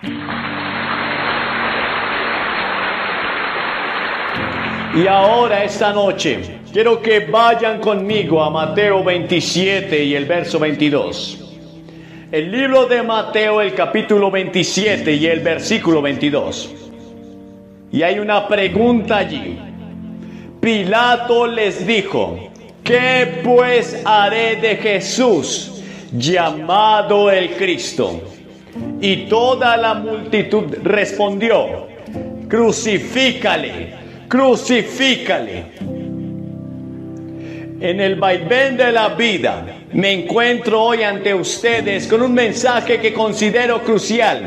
Y ahora, esta noche, quiero que vayan conmigo a Mateo 27 y el verso 22. El libro de Mateo, el capítulo 27 y el versículo 22. Y hay una pregunta allí. Pilato les dijo: ¿qué pues haré de Jesús, llamado el Cristo? Y toda la multitud respondió: crucifícale, crucifícale. En el vaivén de la vida, me encuentro hoy ante ustedes con un mensaje que considero crucial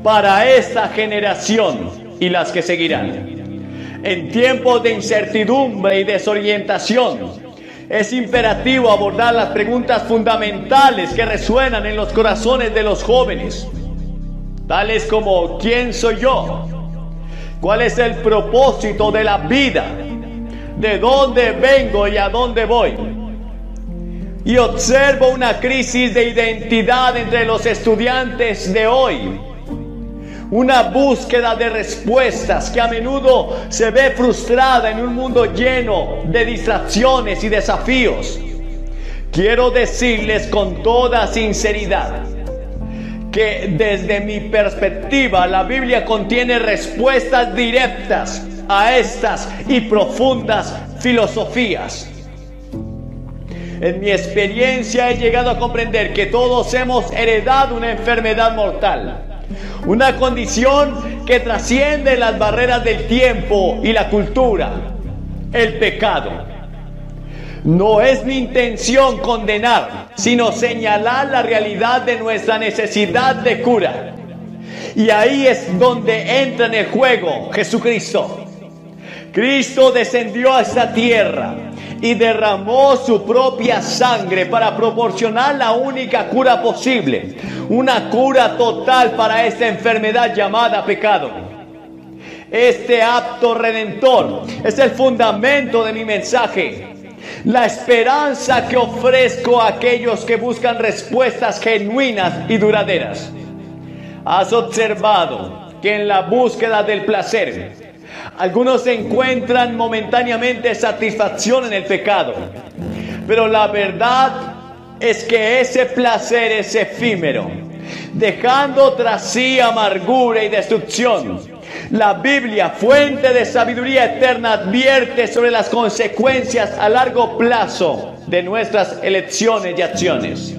para esta generación y las que seguirán. En tiempos de incertidumbre y desorientación, es imperativo abordar las preguntas fundamentales que resuenan en los corazones de los jóvenes, tales como: ¿quién soy yo? ¿Cuál es el propósito de la vida? ¿De dónde vengo y a dónde voy? Y observo una crisis de identidad entre los estudiantes de hoy. Una búsqueda de respuestas que a menudo se ve frustrada en un mundo lleno de distracciones y desafíos. Quiero decirles con toda sinceridad que desde mi perspectiva la Biblia contiene respuestas directas a estas y profundas filosofías. En mi experiencia he llegado a comprender que todos hemos heredado una enfermedad mortal, una condición que trasciende las barreras del tiempo y la cultura: el pecado. No es mi intención condenar, sino señalar la realidad de nuestra necesidad de cura. Y ahí es donde entra en el juego Jesucristo. Cristo descendió a esta tierra y derramó su propia sangre para proporcionar la única cura posible, una cura total para esta enfermedad llamada pecado. Este acto redentor es el fundamento de mi mensaje, la esperanza que ofrezco a aquellos que buscan respuestas genuinas y duraderas. Has observado que en la búsqueda del placer, algunos encuentran momentáneamente satisfacción en el pecado, pero la verdad es que ese placer es efímero, dejando tras sí amargura y destrucción. La Biblia, fuente de sabiduría eterna, advierte sobre las consecuencias a largo plazo de nuestras elecciones y acciones.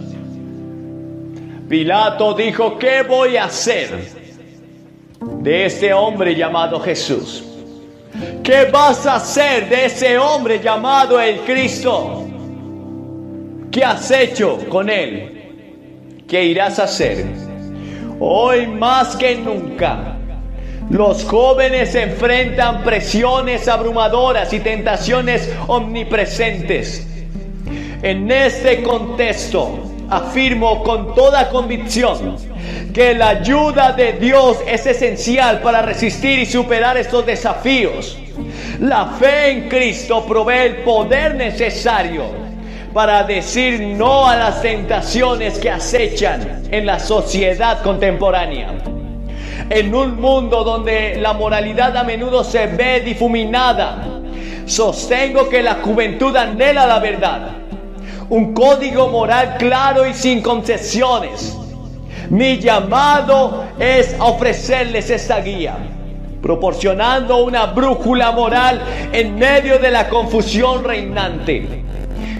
Pilato dijo: ¿qué voy a hacer de este hombre llamado Jesús? ¿Qué vas a hacer de ese hombre llamado el Cristo? ¿Qué has hecho con él? ¿Qué irás a hacer? Hoy más que nunca, los jóvenes enfrentan presiones abrumadoras y tentaciones omnipresentes. En este contexto, afirmo con toda convicción que la ayuda de Dios es esencial para resistir y superar estos desafíos. La fe en Cristo provee el poder necesario para decir no a las tentaciones que acechan en la sociedad contemporánea. En un mundo donde la moralidad a menudo se ve difuminada, sostengo que la juventud anhela la verdad, un código moral claro y sin concesiones. Mi llamado es ofrecerles esta guía, proporcionando una brújula moral en medio de la confusión reinante.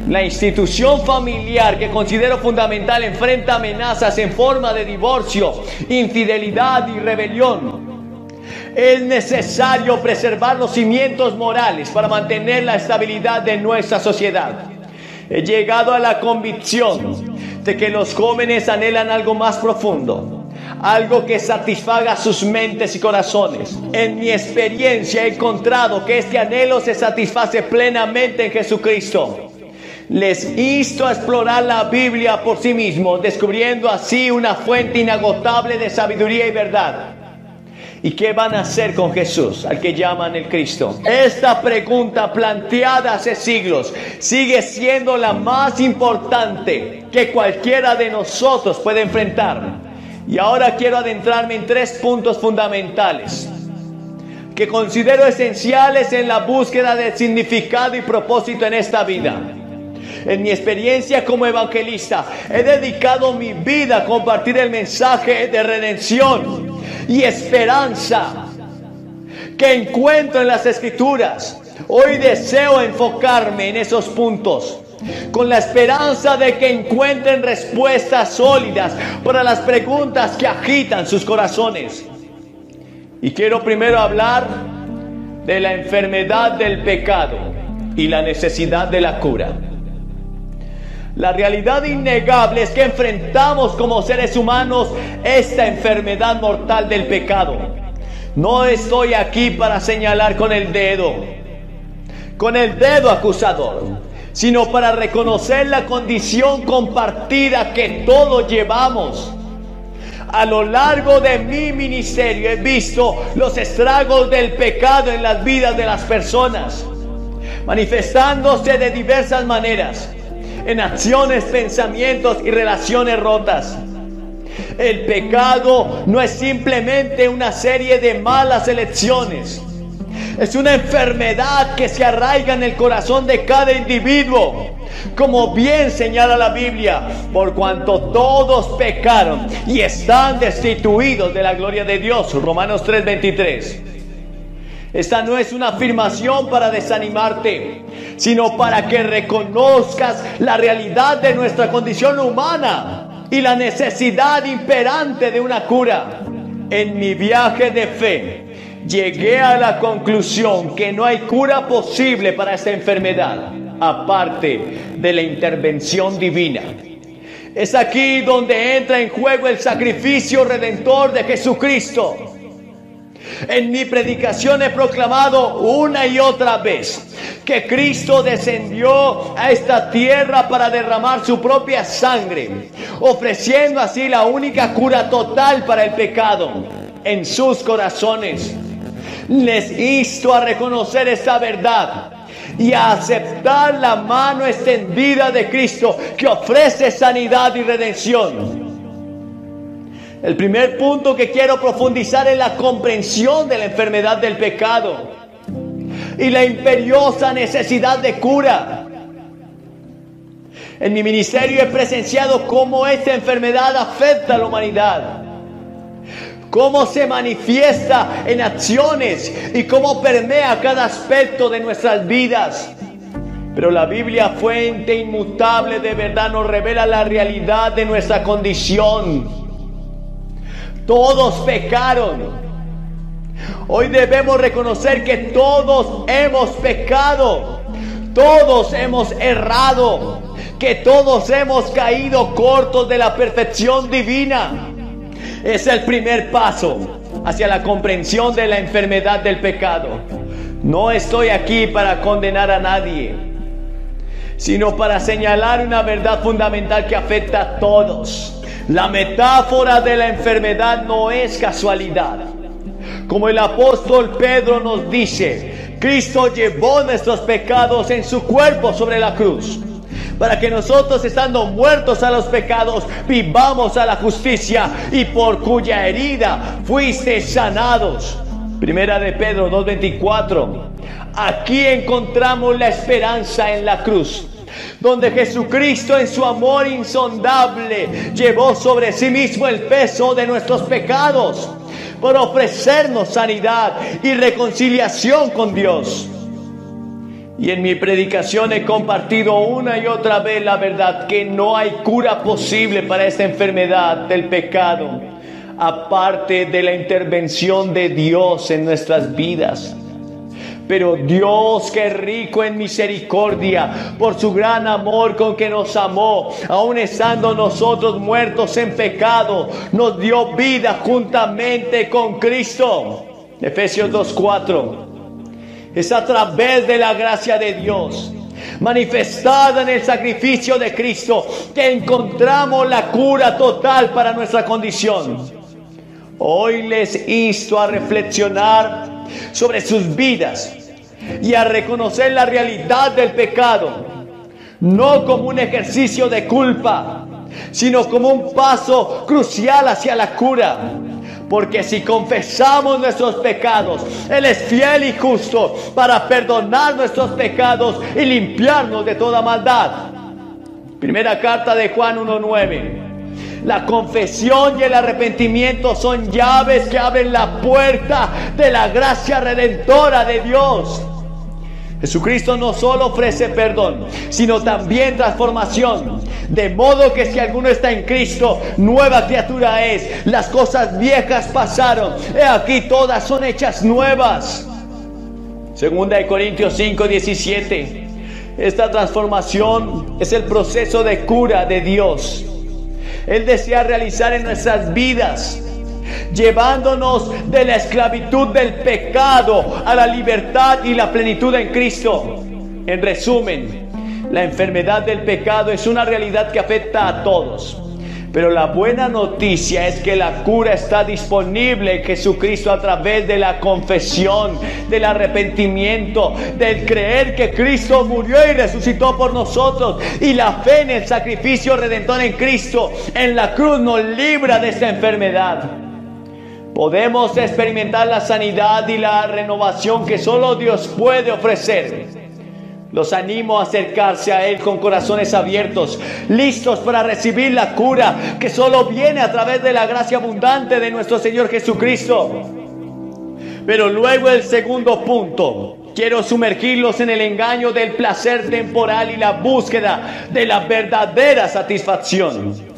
La institución familiar, que considero fundamental, enfrenta amenazas en forma de divorcio, infidelidad y rebelión. Es necesario preservar los cimientos morales para mantener la estabilidad de nuestra sociedad. He llegado a la convicción de que los jóvenes anhelan algo más profundo, algo que satisfaga sus mentes y corazones. En mi experiencia he encontrado que este anhelo se satisface plenamente en Jesucristo. Les insto a explorar la Biblia por sí mismos, descubriendo así una fuente inagotable de sabiduría y verdad. ¿Y qué van a hacer con Jesús, al que llaman el Cristo? Esta pregunta, planteada hace siglos, sigue siendo la más importante que cualquiera de nosotros puede enfrentar. Y ahora quiero adentrarme en 3 puntos fundamentales que considero esenciales en la búsqueda de significado y propósito en esta vida. En mi experiencia como evangelista, he dedicado mi vida a compartir el mensaje de redención y esperanza que encuentro en las Escrituras. Hoy deseo enfocarme en esos puntos, con la esperanza de que encuentren respuestas sólidas para las preguntas que agitan sus corazones. Y quiero primero hablar de la enfermedad del pecado y la necesidad de la cura. La realidad innegable es que enfrentamos como seres humanos esta enfermedad mortal del pecado. No estoy aquí para señalar con el dedo acusador, sino para reconocer la condición compartida que todos llevamos. A lo largo de mi ministerio he visto los estragos del pecado en las vidas de las personas, manifestándose de diversas maneras, en acciones, pensamientos y relaciones rotas. El pecado no es simplemente una serie de malas elecciones. Es una enfermedad que se arraiga en el corazón de cada individuo. Como bien señala la Biblia, por cuanto todos pecaron y están destituidos de la gloria de Dios. Romanos 3:23. Esta no es una afirmación para desanimarte, sino para que reconozcas la realidad de nuestra condición humana y la necesidad imperante de una cura. En mi viaje de fe, llegué a la conclusión que no hay cura posible para esta enfermedad, aparte de la intervención divina. Es aquí donde entra en juego el sacrificio redentor de Jesucristo. En mi predicación he proclamado una y otra vez que Cristo descendió a esta tierra para derramar su propia sangre, ofreciendo así la única cura total para el pecado en sus corazones. Les insto a reconocer esta verdad y a aceptar la mano extendida de Cristo que ofrece sanidad y redención. El primer punto que quiero profundizar es la comprensión de la enfermedad del pecado y la imperiosa necesidad de cura. En mi ministerio he presenciado cómo esta enfermedad afecta a la humanidad, cómo se manifiesta en acciones y cómo permea cada aspecto de nuestras vidas. Pero la Biblia, fuente inmutable de verdad, nos revela la realidad de nuestra condición. Todos pecaron. Hoy debemos reconocer que todos hemos pecado, todos hemos errado, que todos hemos caído cortos de la perfección divina. Es el primer paso hacia la comprensión de la enfermedad del pecado. No estoy aquí para condenar a nadie, sino para señalar una verdad fundamental que afecta a todos. La metáfora de la enfermedad no es casualidad. Como el apóstol Pedro nos dice, Cristo llevó nuestros pecados en su cuerpo sobre la cruz, para que nosotros, estando muertos a los pecados, vivamos a la justicia, y por cuya herida fuiste sanados. Primera de Pedro 2:24. Aquí encontramos la esperanza en la cruz, donde Jesucristo en su amor insondable llevó sobre sí mismo el peso de nuestros pecados, por ofrecernos sanidad y reconciliación con Dios. Y en mi predicación he compartido una y otra vez la verdad que no hay cura posible para esta enfermedad del pecado, aparte de la intervención de Dios en nuestras vidas. Pero Dios, que es rico en misericordia, por su gran amor con que nos amó, aun estando nosotros muertos en pecado, nos dio vida juntamente con Cristo. Efesios 2:4. Es a través de la gracia de Dios, manifestada en el sacrificio de Cristo, que encontramos la cura total para nuestra condición. Hoy les insto a reflexionar sobre sus vidas y a reconocer la realidad del pecado, no como un ejercicio de culpa, sino como un paso crucial hacia la cura. Porque si confesamos nuestros pecados, Él es fiel y justo para perdonar nuestros pecados y limpiarnos de toda maldad. Primera carta de Juan 1:9. La confesión y el arrepentimiento son llaves que abren la puerta de la gracia redentora de Dios. Jesucristo no solo ofrece perdón, sino también transformación. De modo que si alguno está en Cristo, nueva criatura es. Las cosas viejas pasaron, he aquí todas son hechas nuevas. Segunda de Corintios 5:17. Esta transformación es el proceso de cura de Dios. Él desea realizar en nuestras vidas, llevándonos de la esclavitud del pecado a la libertad y la plenitud en Cristo. En resumen, la enfermedad del pecado es una realidad que afecta a todos. Pero la buena noticia es que la cura está disponible en Jesucristo a través de la confesión, del arrepentimiento, del creer que Cristo murió y resucitó por nosotros, y la fe en el sacrificio redentor en Cristo en la cruz nos libra de esta enfermedad. Podemos experimentar la sanidad y la renovación que solo Dios puede ofrecer. Los animo a acercarse a Él con corazones abiertos, listos para recibir la cura que solo viene a través de la gracia abundante de nuestro Señor Jesucristo. Pero luego el segundo punto, quiero sumergirlos en el engaño del placer temporal y la búsqueda de la verdadera satisfacción.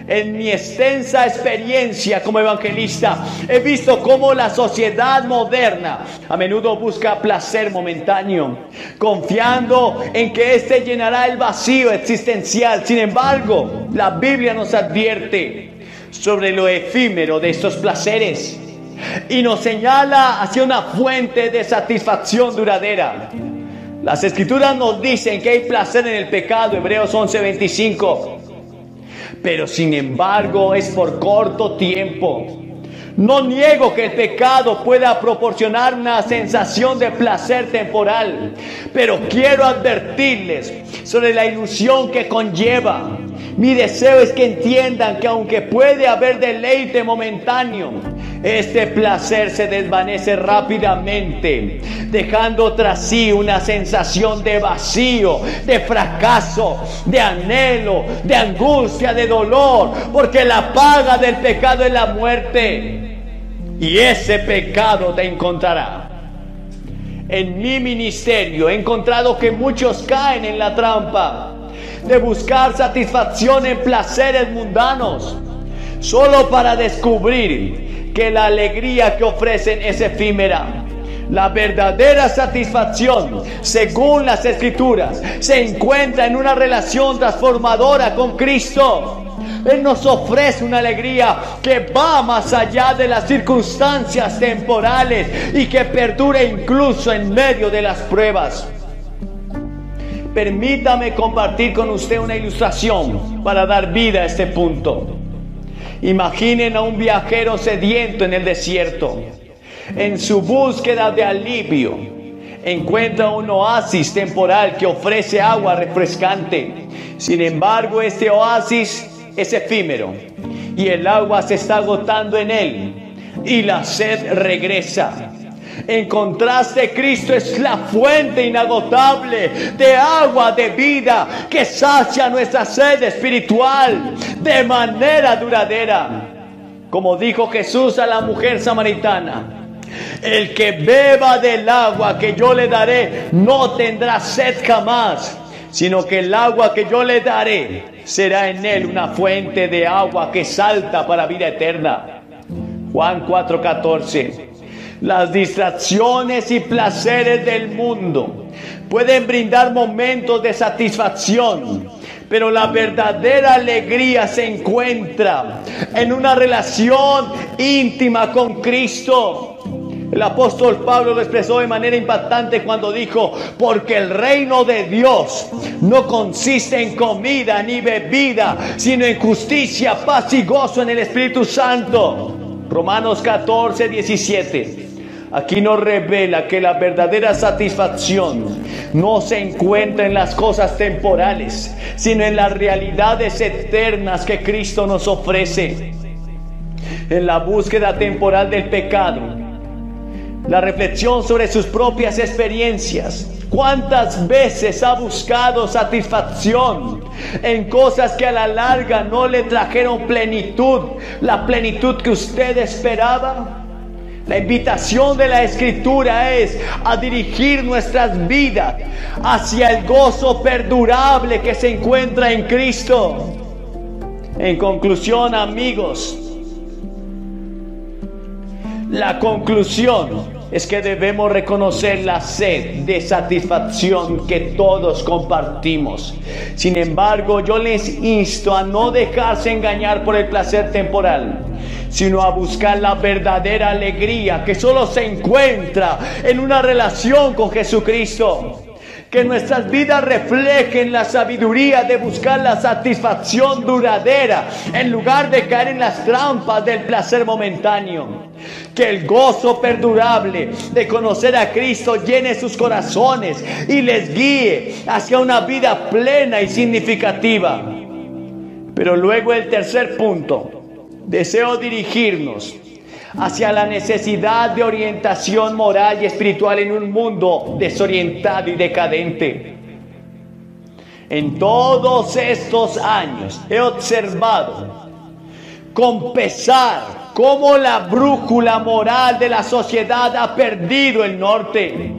En mi extensa experiencia como evangelista, he visto cómo la sociedad moderna a menudo busca placer momentáneo, confiando en que éste llenará el vacío existencial. Sin embargo, la Biblia nos advierte sobre lo efímero de estos placeres y nos señala hacia una fuente de satisfacción duradera. Las Escrituras nos dicen que hay placer en el pecado, Hebreos 11:25. Pero sin embargo es por corto tiempo. No niego que el pecado pueda proporcionar una sensación de placer temporal, pero quiero advertirles sobre la ilusión que conlleva. Mi deseo es que entiendan que aunque puede haber deleite momentáneo, este placer se desvanece rápidamente, dejando tras sí una sensación de vacío, de fracaso, de anhelo, de angustia, de dolor, porque la paga del pecado es la muerte. Y ese pecado te encontrará. En mi ministerio he encontrado que muchos caen en la trampa de buscar satisfacción en placeres mundanos, solo para descubrir que la alegría que ofrecen es efímera. La verdadera satisfacción, según las Escrituras, se encuentra en una relación transformadora con Cristo. Él nos ofrece una alegría que va más allá de las circunstancias temporales y que perdura incluso en medio de las pruebas. Permítame compartir con usted una ilustración para dar vida a este punto. Imaginen a un viajero sediento en el desierto. En su búsqueda de alivio, encuentra un oasis temporal que ofrece agua refrescante. Sin embargo, este oasis es efímero y el agua se está agotando en él y la sed regresa. En contraste, Cristo es la fuente inagotable de agua de vida que sacia nuestra sed espiritual de manera duradera. Como dijo Jesús a la mujer samaritana: el que beba del agua que yo le daré no tendrá sed jamás, sino que el agua que yo le daré será en él una fuente de agua que salta para vida eterna. Juan 4:14. Las distracciones y placeres del mundo pueden brindar momentos de satisfacción, pero la verdadera alegría se encuentra en una relación íntima con Cristo. El apóstol Pablo lo expresó de manera impactante cuando dijo: porque el reino de Dios no consiste en comida ni bebida, sino en justicia, paz y gozo en el Espíritu Santo. Romanos 14:17. Aquí nos revela que la verdadera satisfacción no se encuentra en las cosas temporales, sino en las realidades eternas que Cristo nos ofrece. En la búsqueda temporal del pecado, la reflexión sobre sus propias experiencias. ¿Cuántas veces ha buscado satisfacción en cosas que a la larga no le trajeron plenitud, la plenitud que usted esperaba? La invitación de la Escritura es a dirigir nuestras vidas hacia el gozo perdurable que se encuentra en Cristo. En conclusión, amigos, la conclusión es que debemos reconocer la sed de satisfacción que todos compartimos. Sin embargo, yo les insto a no dejarse engañar por el placer temporal, sino a buscar la verdadera alegría que solo se encuentra en una relación con Jesucristo. Que nuestras vidas reflejen la sabiduría de buscar la satisfacción duradera en lugar de caer en las trampas del placer momentáneo. Que el gozo perdurable de conocer a Cristo llene sus corazones y les guíe hacia una vida plena y significativa. Pero luego el tercer punto, deseo dirigirnos hacia la necesidad de orientación moral y espiritual en un mundo desorientado y decadente. En todos estos años he observado con pesar cómo la brújula moral de la sociedad ha perdido el norte,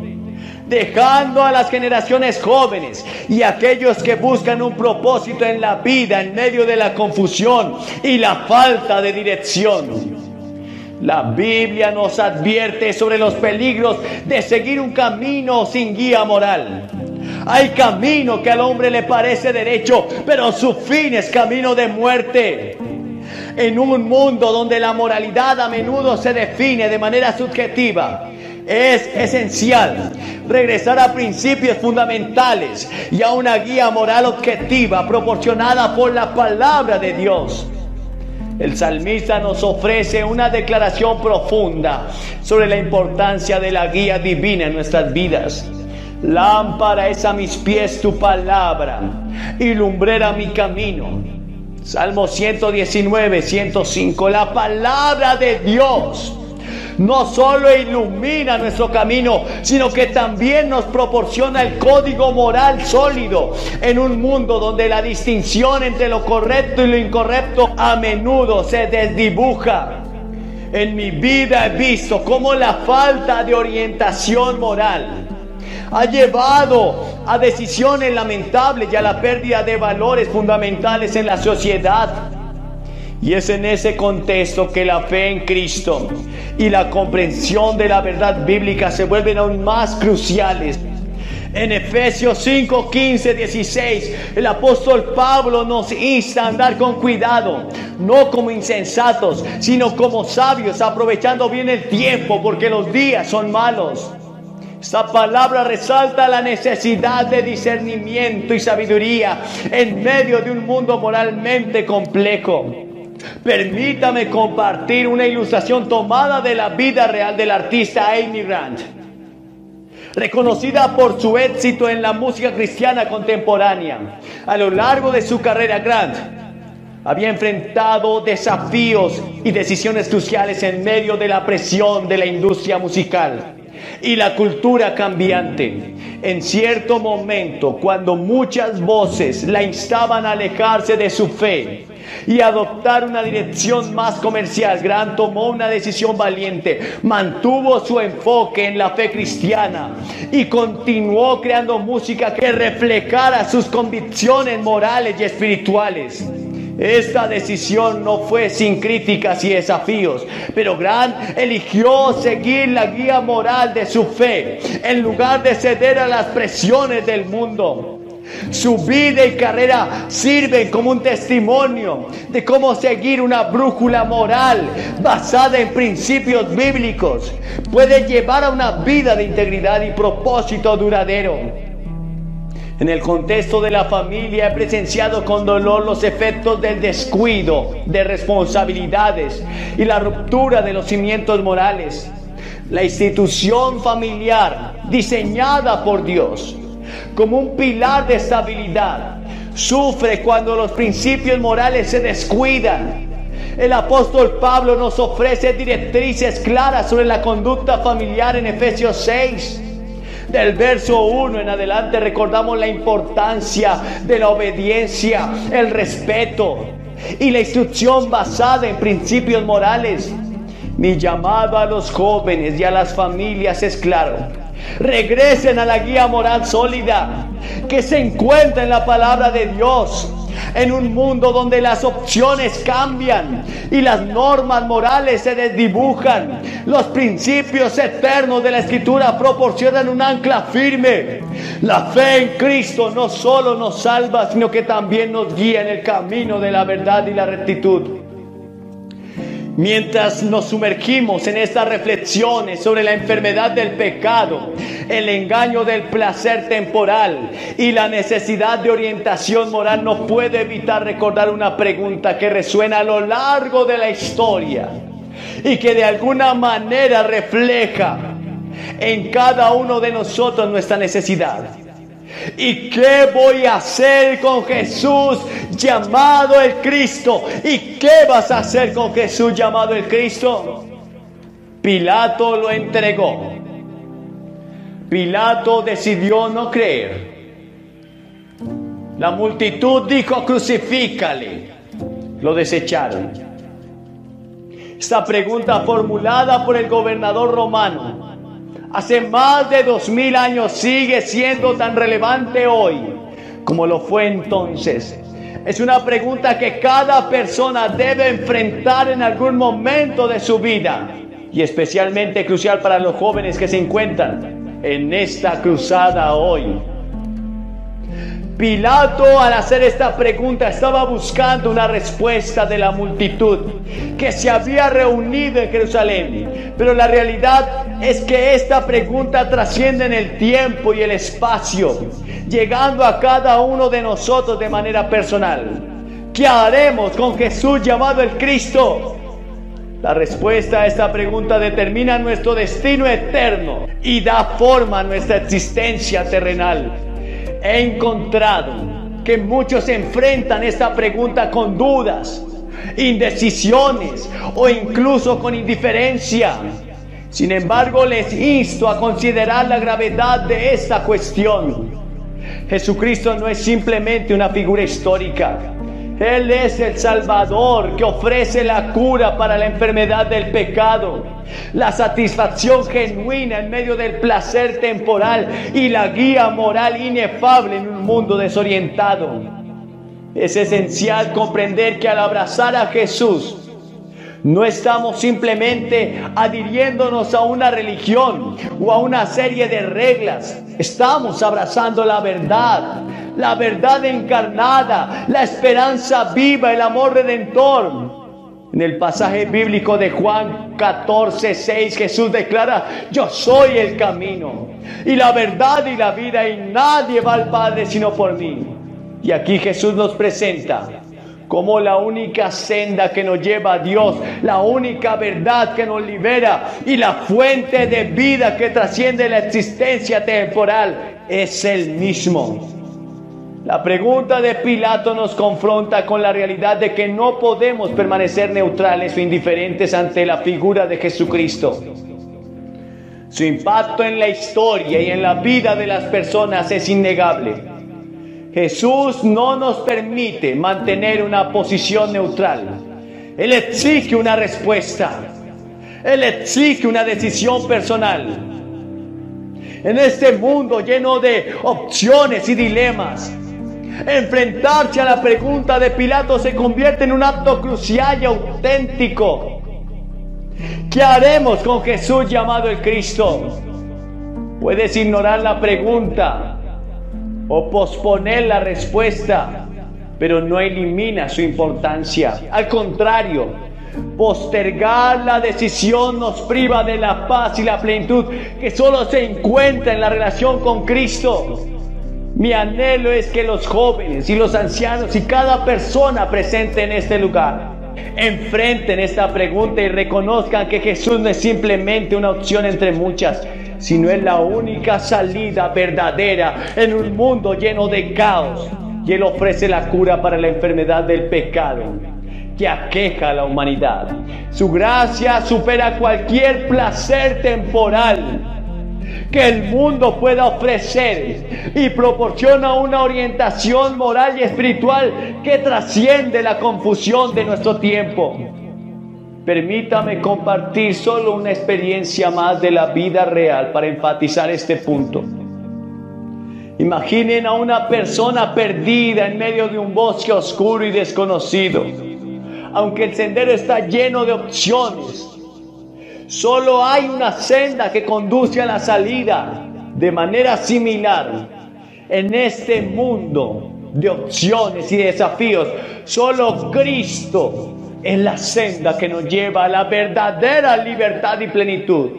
dejando a las generaciones jóvenes y aquellos que buscan un propósito en la vida en medio de la confusión y la falta de dirección. La Biblia nos advierte sobre los peligros de seguir un camino sin guía moral. Hay camino que al hombre le parece derecho, pero su fin es camino de muerte. En un mundo donde la moralidad a menudo se define de manera subjetiva, es esencial regresar a principios fundamentales y a una guía moral objetiva proporcionada por la palabra de Dios. El salmista nos ofrece una declaración profunda sobre la importancia de la guía divina en nuestras vidas. Lámpara es a mis pies tu palabra y lumbrera mi camino. Salmo 119, 105. La palabra de Dios no solo ilumina nuestro camino, sino que también nos proporciona el código moral sólido en un mundo donde la distinción entre lo correcto y lo incorrecto a menudo se desdibuja. En mi vida he visto cómo la falta de orientación moral ha llevado a decisiones lamentables y a la pérdida de valores fundamentales en la sociedad. Y es en ese contexto que la fe en Cristo y la comprensión de la verdad bíblica se vuelven aún más cruciales. En Efesios 5, 15, 16, el apóstol Pablo nos insta a andar con cuidado, no como insensatos, sino como sabios, aprovechando bien el tiempo, porque los días son malos. Esta palabra resalta la necesidad de discernimiento y sabiduría en medio de un mundo moralmente complejo. Permítame compartir una ilustración tomada de la vida real del artista Amy Grant. Reconocida por su éxito en la música cristiana contemporánea, a lo largo de su carrera, Grant había enfrentado desafíos y decisiones cruciales en medio de la presión de la industria musical y la cultura cambiante. En cierto momento, cuando muchas voces la instaban a alejarse de su fe y adoptar una dirección más comercial, Grant tomó una decisión valiente, mantuvo su enfoque en la fe cristiana y continuó creando música que reflejara sus convicciones morales y espirituales. Esta decisión no fue sin críticas y desafíos, pero Grant eligió seguir la guía moral de su fe en lugar de ceder a las presiones del mundo. Su vida y carrera sirven como un testimonio de cómo seguir una brújula moral basada en principios bíblicos puede llevar a una vida de integridad y propósito duradero. En el contexto de la familia he presenciado con dolor los efectos del descuido de responsabilidades y la ruptura de los cimientos morales. La institución familiar, diseñada por Dios como un pilar de estabilidad, sufre cuando los principios morales se descuidan. El apóstol Pablo nos ofrece directrices claras sobre la conducta familiar en Efesios 6. Del verso 1 en adelante recordamos la importancia de la obediencia, el respeto y la instrucción basada en principios morales. Mi llamado a los jóvenes y a las familias es claro: regresen a la guía moral sólida que se encuentra en la palabra de Dios. En un mundo donde las opciones cambian y las normas morales se desdibujan, los principios eternos de la Escritura proporcionan un ancla firme. La fe en Cristo no solo nos salva, sino que también nos guía en el camino de la verdad y la rectitud. Mientras nos sumergimos en estas reflexiones sobre la enfermedad del pecado, el engaño del placer temporal y la necesidad de orientación moral, no puedo evitar recordar una pregunta que resuena a lo largo de la historia y que de alguna manera refleja en cada uno de nosotros nuestra necesidad. ¿Y qué voy a hacer con Jesús llamado el Cristo? ¿Y qué vas a hacer con Jesús llamado el Cristo? Pilato lo entregó. Pilato decidió no creer. La multitud dijo: crucifícale. Lo desecharon. Esta pregunta formulada por el gobernador romano hace más de 2000 años sigue siendo tan relevante hoy como lo fue entonces. Es una pregunta que cada persona debe enfrentar en algún momento de su vida, y especialmente crucial para los jóvenes que se encuentran en esta cruzada hoy. Pilato, al hacer esta pregunta, estaba buscando una respuesta de la multitud que se había reunido en Jerusalén. Pero la realidad es que esta pregunta trasciende en el tiempo y el espacio, llegando a cada uno de nosotros de manera personal. ¿Qué haremos con Jesús llamado el Cristo? La respuesta a esta pregunta determina nuestro destino eterno y da forma a nuestra existencia terrenal. He encontrado que muchos enfrentan esta pregunta con dudas, indecisiones o incluso con indiferencia. Sin embargo, les insto a considerar la gravedad de esta cuestión. Jesucristo no es simplemente una figura histórica. Él es el Salvador que ofrece la cura para la enfermedad del pecado, la satisfacción genuina en medio del placer temporal y la guía moral inefable en un mundo desorientado. Es esencial comprender que al abrazar a Jesús, no estamos simplemente adhiriéndonos a una religión o a una serie de reglas. Estamos abrazando la verdad encarnada, la esperanza viva, el amor redentor. En el pasaje bíblico de Juan 14:6, Jesús declara: yo soy el camino y la verdad y la vida, y nadie va al Padre sino por mí. Y aquí Jesús nos presenta como la única senda que nos lleva a Dios, la única verdad que nos libera y la fuente de vida que trasciende la existencia temporal es Él mismo. La pregunta de Pilato nos confronta con la realidad de que no podemos permanecer neutrales o indiferentes ante la figura de Jesucristo. Su impacto en la historia y en la vida de las personas es innegable. Jesús no nos permite mantener una posición neutral. Él exige una respuesta. Él exige una decisión personal. En este mundo lleno de opciones y dilemas, enfrentarse a la pregunta de Pilato se convierte en un acto crucial y auténtico. ¿Qué haremos con Jesús llamado el Cristo? Puedes ignorar la pregunta o posponer la respuesta, pero no elimina su importancia. Al contrario, postergar la decisión nos priva de la paz y la plenitud que solo se encuentra en la relación con Cristo. Mi anhelo es que los jóvenes y los ancianos y cada persona presente en este lugar Enfrenten esta pregunta y reconozcan que Jesús no es simplemente una opción entre muchas, sino es la única salida verdadera en un mundo lleno de caos. Y Él ofrece la cura para la enfermedad del pecado que aqueja a la humanidad. Su gracia supera cualquier placer temporal que el mundo pueda ofrecer y proporciona una orientación moral y espiritual que trasciende la confusión de nuestro tiempo. Permítame compartir solo una experiencia más de la vida real para enfatizar este punto. Imaginen a una persona perdida en medio de un bosque oscuro y desconocido. Aunque el sendero está lleno de opciones, solo hay una senda que conduce a la salida. De manera similar, en este mundo de opciones y desafíos, solo Cristo es la senda que nos lleva a la verdadera libertad y plenitud.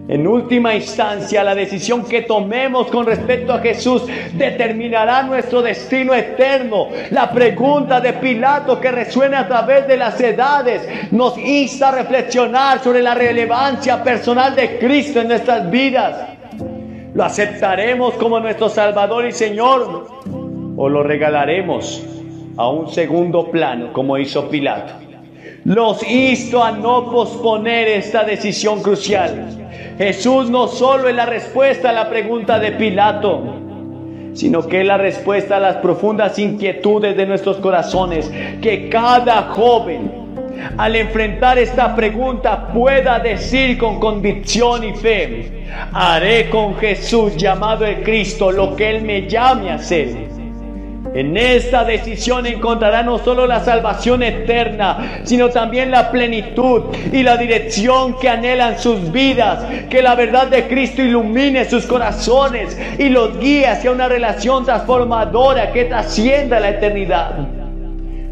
En última instancia, la decisión que tomemos con respecto a Jesús determinará nuestro destino eterno. La pregunta de Pilato, que resuena a través de las edades, nos insta a reflexionar sobre la relevancia personal de Cristo en nuestras vidas. ¿Lo aceptaremos como nuestro Salvador y Señor o lo regalaremos a un segundo plano como hizo Pilato? Los insto a no posponer esta decisión crucial. Jesús no solo es la respuesta a la pregunta de Pilato, sino que es la respuesta a las profundas inquietudes de nuestros corazones. Que cada joven, al enfrentar esta pregunta, pueda decir con convicción y fe: haré con Jesús, llamado el Cristo, lo que Él me llame a hacer. En esta decisión encontrará no solo la salvación eterna, sino también la plenitud y la dirección que anhelan sus vidas. Que la verdad de Cristo ilumine sus corazones y los guíe hacia una relación transformadora que trascienda la eternidad.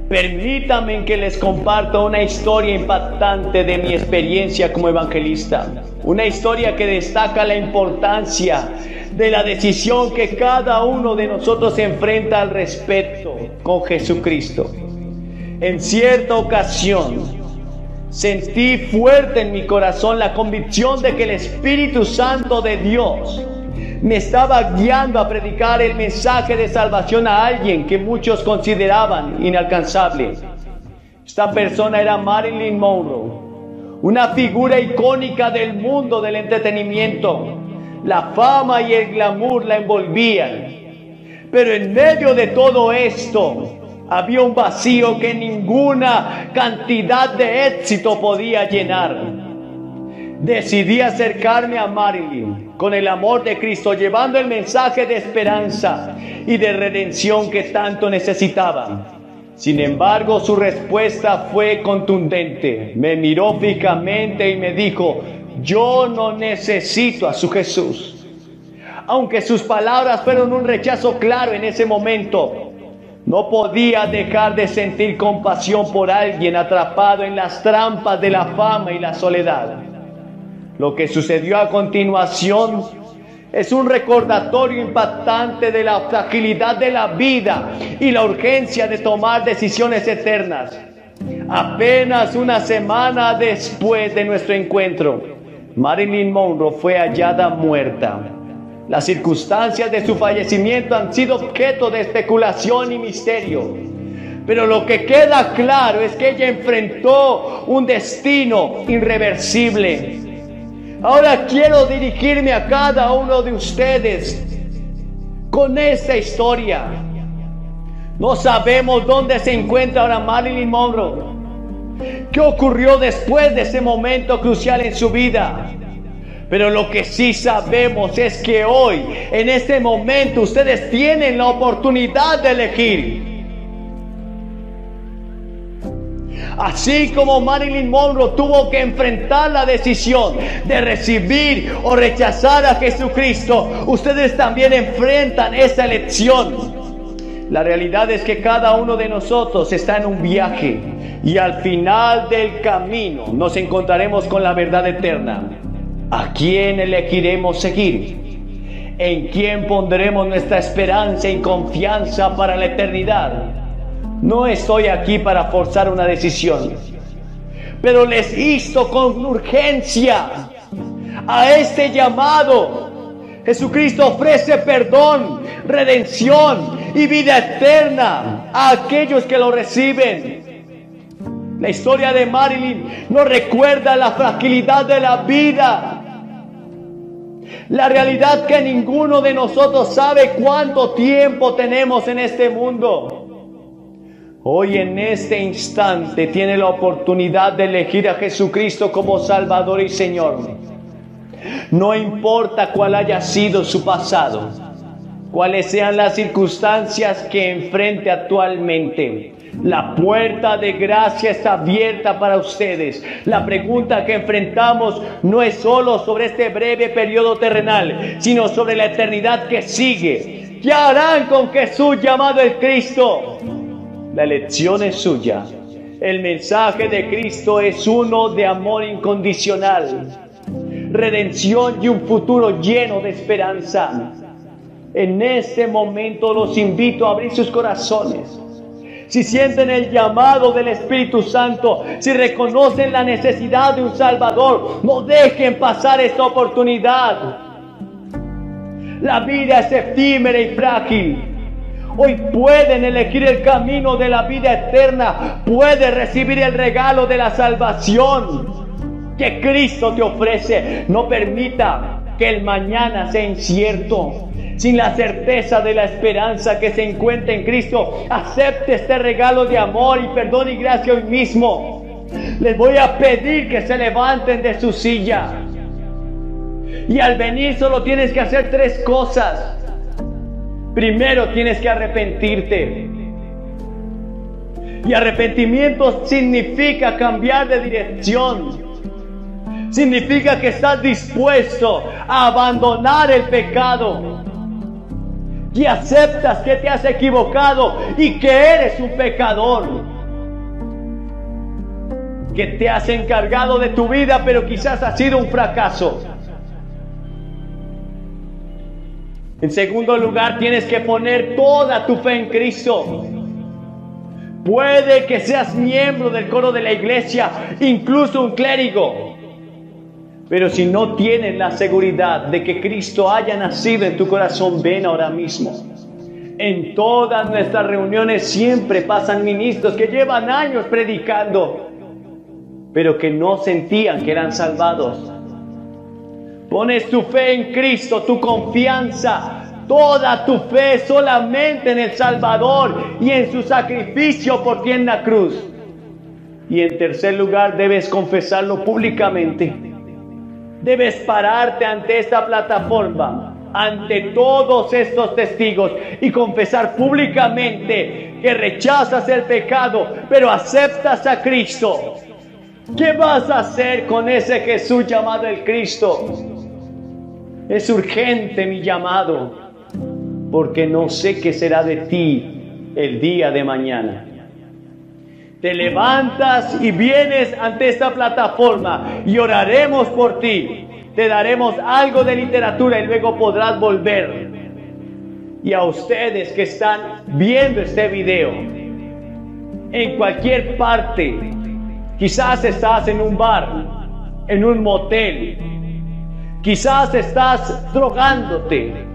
Permítanme que les comparta una historia impactante de mi experiencia como evangelista. Una historia que destaca la importancia de la decisión que cada uno de nosotros enfrenta al respecto con Jesucristo. En cierta ocasión, sentí fuerte en mi corazón la convicción de que el Espíritu Santo de Dios me estaba guiando a predicar el mensaje de salvación a alguien que muchos consideraban inalcanzable. Esta persona era Marilyn Monroe, una figura icónica del mundo del entretenimiento. La fama y el glamour la envolvían, pero en medio de todo esto había un vacío que ninguna cantidad de éxito podía llenar. Decidí acercarme a Marilyn con el amor de Cristo, llevando el mensaje de esperanza y de redención que tanto necesitaba. Sin embargo, su respuesta fue contundente. Me miró fijamente y me dijo: yo no necesito a su Jesús. Aunque sus palabras fueron un rechazo claro en ese momento, no podía dejar de sentir compasión por alguien atrapado en las trampas de la fama y la soledad. Lo que sucedió a continuación es un recordatorio impactante de la fragilidad de la vida y la urgencia de tomar decisiones eternas. Apenas una semana después de nuestro encuentro, Marilyn Monroe fue hallada muerta. Las circunstancias de su fallecimiento han sido objeto de especulación y misterio, pero lo que queda claro es que ella enfrentó un destino irreversible. Ahora quiero dirigirme a cada uno de ustedes con esta historia. No sabemos dónde se encuentra ahora Marilyn Monroe. ¿Qué ocurrió después de ese momento crucial en su vida? Pero lo que sí sabemos es que hoy, en este momento, ustedes tienen la oportunidad de elegir. Así como Marilyn Monroe tuvo que enfrentar la decisión de recibir o rechazar a Jesucristo, ustedes también enfrentan esa elección. La realidad es que cada uno de nosotros está en un viaje y al final del camino nos encontraremos con la verdad eterna. ¿A quién elegiremos seguir? ¿En quién pondremos nuestra esperanza y confianza para la eternidad? No estoy aquí para forzar una decisión, pero les insto con urgencia a este llamado. Jesucristo ofrece perdón, redención y vida eterna a aquellos que lo reciben. La historia de Marilyn nos recuerda la fragilidad de la vida, la realidad que ninguno de nosotros sabe cuánto tiempo tenemos en este mundo. Hoy en este instante tiene la oportunidad de elegir a Jesucristo como Salvador y Señor. No importa cuál haya sido su pasado, cuáles sean las circunstancias que enfrente actualmente, la puerta de gracia está abierta para ustedes. La pregunta que enfrentamos no es solo sobre este breve periodo terrenal, sino sobre la eternidad que sigue. ¿Qué harán con Jesús llamado el Cristo? La elección es suya. El mensaje de Cristo es uno de amor incondicional, redención y un futuro lleno de esperanza. En este momento los invito a abrir sus corazones. Si sienten el llamado del Espíritu Santo, si reconocen la necesidad de un Salvador, no dejen pasar esta oportunidad. La vida es efímera y frágil. Hoy pueden elegir el camino de la vida eterna. Pueden recibir el regalo de la salvación que Cristo te ofrece. No permita que el mañana sea incierto. Sin la certeza de la esperanza que se encuentra en Cristo, acepte este regalo de amor y perdón y gracia hoy mismo. Les voy a pedir que se levanten de su silla. Y al venir solo tienes que hacer 3 cosas. Primero tienes que arrepentirte. Y arrepentimiento significa cambiar de dirección. Significa que estás dispuesto a abandonar el pecado. Y aceptas que te has equivocado y que eres un pecador. Que te has encargado de tu vida, pero quizás ha sido un fracaso. En segundo lugar, tienes que poner toda tu fe en Cristo. Puede que seas miembro del coro de la iglesia, incluso un clérigo. Pero si no tienes la seguridad de que Cristo haya nacido en tu corazón, ven ahora mismo. En todas nuestras reuniones siempre pasan ministros que llevan años predicando, pero que no sentían que eran salvados. Pones tu fe en Cristo, tu confianza, toda tu fe solamente en el Salvador y en su sacrificio por ti en la cruz. Y en tercer lugar, debes confesarlo públicamente. Debes pararte ante esta plataforma, ante todos estos testigos y confesar públicamente que rechazas el pecado, pero aceptas a Cristo. ¿Qué vas a hacer con ese Jesús llamado el Cristo? Es urgente mi llamado, porque no sé qué será de ti el día de mañana. Te levantas y vienes ante esta plataforma y oraremos por ti. Te daremos algo de literatura y luego podrás volver. Y a ustedes que están viendo este video, en cualquier parte, quizás estás en un bar, en un motel, quizás estás drogándote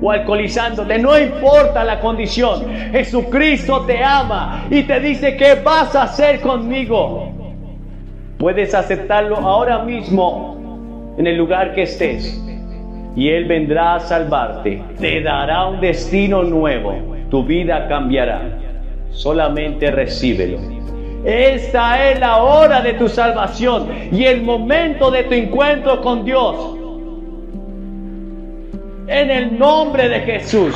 o alcoholizándote, no importa la condición, Jesucristo te ama y te dice: ¿qué vas a hacer conmigo? Puedes aceptarlo ahora mismo en el lugar que estés y Él vendrá a salvarte, te dará un destino nuevo, tu vida cambiará. Solamente recíbelo. Esta es la hora de tu salvación y el momento de tu encuentro con Dios. En el nombre de Jesús.